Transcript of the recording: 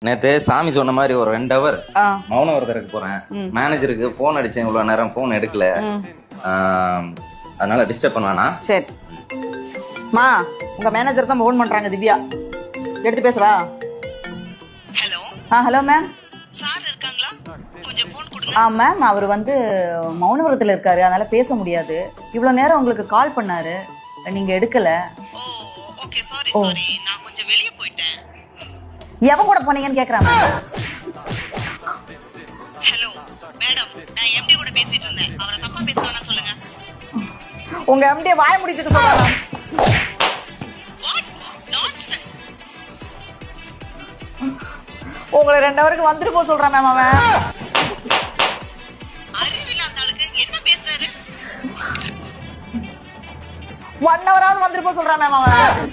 நேத்து சாமி சொன்ன மாதிரி ஒரு 2 ஹவர் மௌன விரதம் போறேன். மேனேஜருக்கு போன் அடிச்சேன், இவ்வளவு நேரம் போன் எடுக்கல. அதனால டிஸ்டர்ப் பண்ணுவானா? சரி மா, உங்க மேனேஜர் தான் போன் பண்றாங்க. திவ்யா எடுத்து பேசுறா. ஹலோ. Hello ma'am. சார் இருக்காங்களா? கொஞ்சம் ஃபோன் கொடுங்க. மேம், அவர் வந்து மௌன விரதத்துல இருக்காரு, அதனால பேச முடியாது. இவ்வளவு நேரம் உங்களுக்கு கால் பண்ணாரு, நீங்க எடுக்கல. ஓ ஓகே, சாரி நான் கொஞ்சம் வெளிய போயிட்டேன். எவன் கூட போனீங்கன்னு கேக்குறான். ஹலோ மேடம், நான் எம்டி கூட பேசிட்டு இருந்தேன். அவரை தப்பா பேசுறானா சொல்லுங்க. உங்க எம்டி வாய மூடிட்டு சொல்றாங்க. What nonsense. உங்களை 2 ஹவருக்கு வந்துட்டு போக சொல்றான் மேம். அவன் அறிவில்லாத ஆளுக்கு என்ன பேசுறாரு? 1 ஹவராவது வந்துட்டு போக சொல்றான் மேம். அவன்